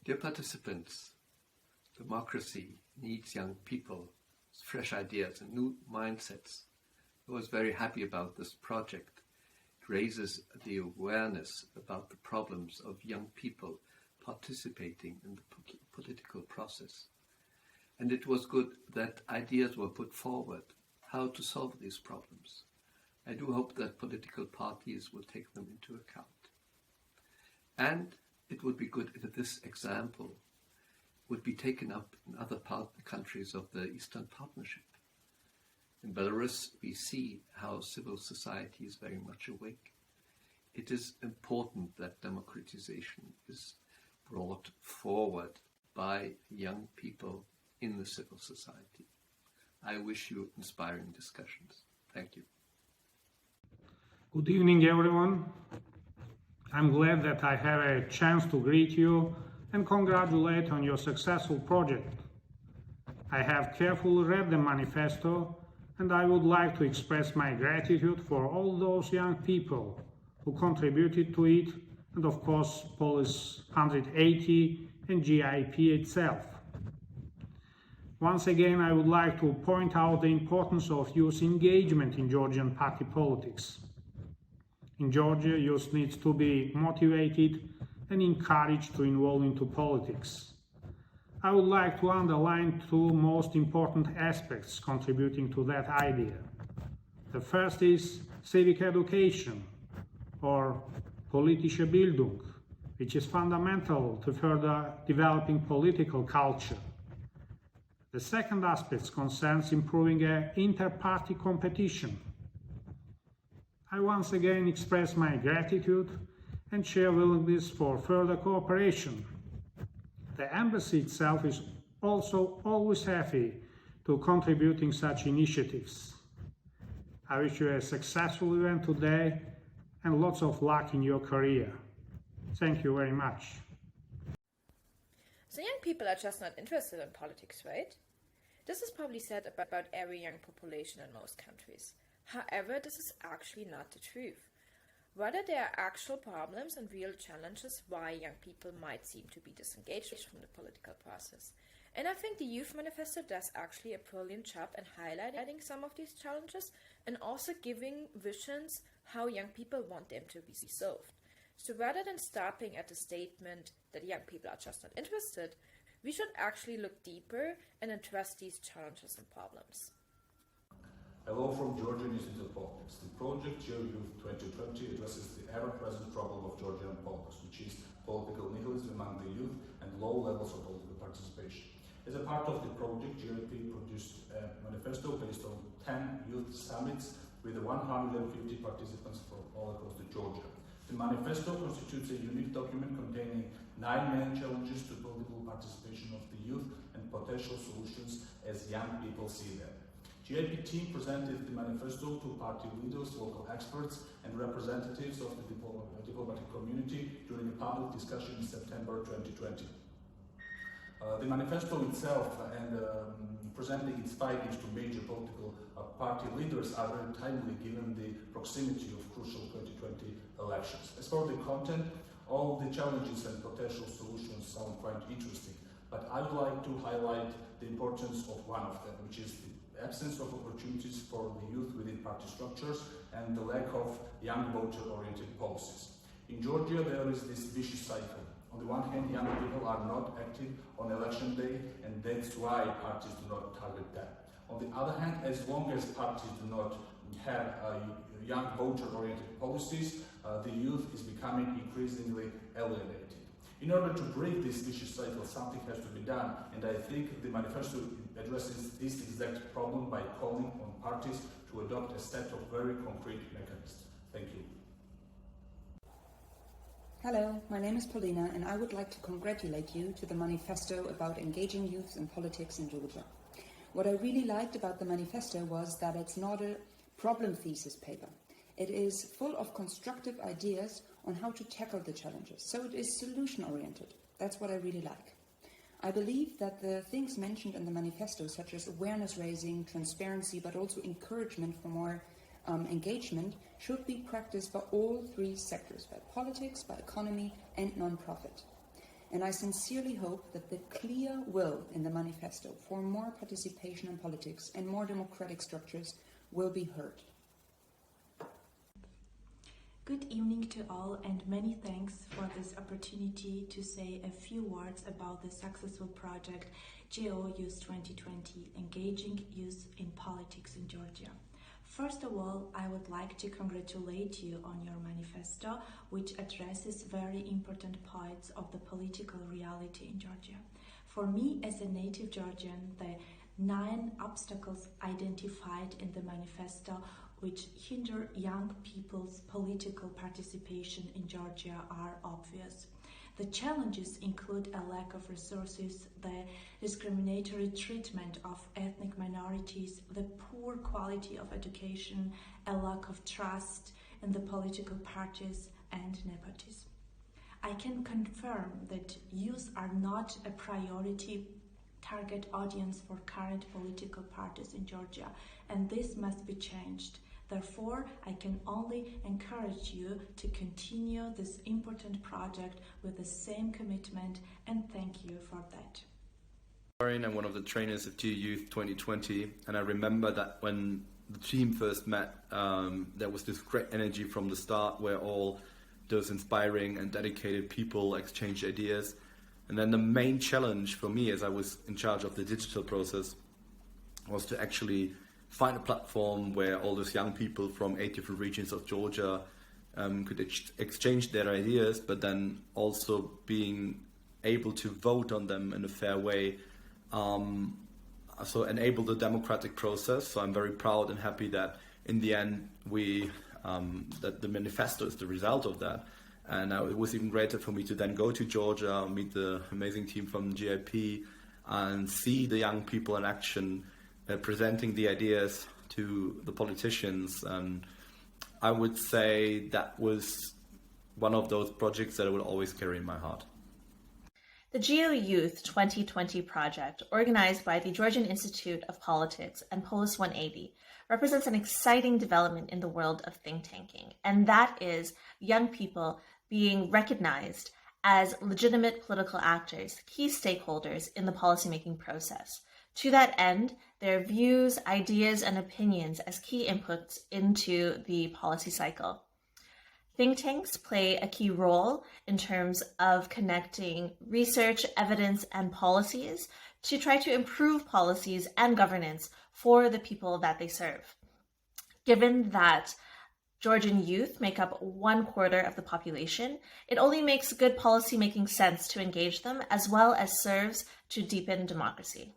Dear participants, democracy needs young people, fresh ideas and new mindsets. I was very happy about this project. It raises the awareness about the problems of young people participating in the political process. And it was good that ideas were put forward, how to solve these problems. I do hope that political parties will take them into account. And it would be good if this example would be taken up in other countries of the Eastern Partnership. In Belarus, we see how civil society is very much awake. It is important that democratization is brought forward by young people in the civil society. I wish you inspiring discussions. Thank you. Good evening, everyone. I'm glad that I have a chance to greet you and congratulate on your successful project. I have carefully read the manifesto, and I would like to express my gratitude for all those young people who contributed to it, and of course Policy 180 and GIP itself. Once again, I would like to point out the importance of youth engagement in Georgian party politics. In Georgia, youth needs to be motivated and encouraged to involve into politics. I would like to underline two most important aspects contributing to that idea. The first is civic education, or politische Bildung, which is fundamental to further developing political culture. The second aspect concerns improving inter-party competition. I once again express my gratitude and share willingness for further cooperation. The embassy itself is also always happy to contributing such initiatives. I wish you a successful event today and lots of luck in your career. Thank you very much. So young people are just not interested in politics, right? This is probably said about every young population in most countries. However, this is actually not the truth. Rather, there are actual problems and real challenges why young people might seem to be disengaged from the political process. And I think the Youth Manifesto does actually a brilliant job in highlighting some of these challenges and also giving visions how young people want them to be solved. So rather than stopping at the statement that young people are just not interested, we should actually look deeper and address these challenges and problems. Hello from Georgian Institute of Politics. The project Youth 2020 addresses the ever-present problem of Georgian politics, which is political nihilism among the youth and low levels of political participation. As a part of the project, GIP produced a manifesto based on 10 youth summits with 150 participants from all across Georgia. The manifesto constitutes a unique document containing 9 main challenges to political participation of the youth and potential solutions as young people see them. GIP team presented the manifesto to party leaders, local experts, and representatives of the diplomatic community during a public discussion in September 2020. The manifesto itself and presenting its findings to major political party leaders are very timely given the proximity of crucial 2020 elections. As for the content, all the challenges and potential solutions sound quite interesting, but I would like to highlight the importance of one of them, which is the absence of opportunities for the youth within party structures and the lack of young voter-oriented policies. In Georgia, there is this vicious cycle. On the one hand, young people are not active on election day, and that's why parties do not target them. On the other hand, as long as parties do not have young voter-oriented policies, the youth is becoming increasingly alienated. In order to break this vicious cycle, something has to be done, and I think the manifesto addresses this exact problem by calling on parties to adopt a set of very concrete mechanisms. Thank you. Hello, my name is Paulina, and I would like to congratulate you to the manifesto about engaging youth in politics in Georgia. What I really liked about the manifesto was that it's not a problem thesis paper. It is full of constructive ideas on how to tackle the challenges, so it is solution-oriented. That's what I really like. I believe that the things mentioned in the manifesto, such as awareness raising, transparency, but also encouragement for more engagement, should be practiced by all 3 sectors, by politics, by economy, and non-profit. and I sincerely hope that the clear will in the manifesto for more participation in politics and more democratic structures will be heard. Good evening to all, and many thanks for this opportunity to say a few words about the successful project GO Youth 2020, Engaging Youth in Politics in Georgia. First of all, I would like to congratulate you on your manifesto, which addresses very important points of the political reality in Georgia. For me, as a native Georgian, the 9 obstacles identified in the manifesto which hinder young people's political participation in Georgia are obvious. The challenges include a lack of resources, the discriminatory treatment of ethnic minorities, the poor quality of education, a lack of trust in the political parties, and nepotism. I can confirm that youth are not a priority target audience for current political parties in Georgia, and this must be changed. Therefore, I can only encourage you to continue this important project with the same commitment, and thank you for that. Florian, I'm one of the trainers of GO Youth 2020, and I remember that when the team first met, there was this great energy from the start where all those inspiring and dedicated people exchanged ideas. And then the main challenge for me, as I was in charge of the digital process, was to actually find a platform where all those young people from 8 different regions of Georgia could exchange their ideas, but then also being able to vote on them in a fair way, so enable the democratic process. So I'm very proud and happy that in the end that the manifesto is the result of that. And it was even greater for me to then go to Georgia, meet the amazing team from GIP, and see the young people in action, presenting the ideas to the politicians. And I would say that was one of those projects that I will always carry in my heart. The GO Youth 2020 project, organized by the Georgian Institute of Politics and Polis 180, represents an exciting development in the world of think tanking, and that is young people being recognized as legitimate political actors, key stakeholders in the policymaking process. To that end, their views, ideas, and opinions as key inputs into the policy cycle. Think tanks play a key role in terms of connecting research, evidence, and policies to try to improve policies and governance for the people that they serve. Given that Georgian youth make up 1/4 of the population, it only makes good policy making sense to engage them, as well as serves to deepen democracy.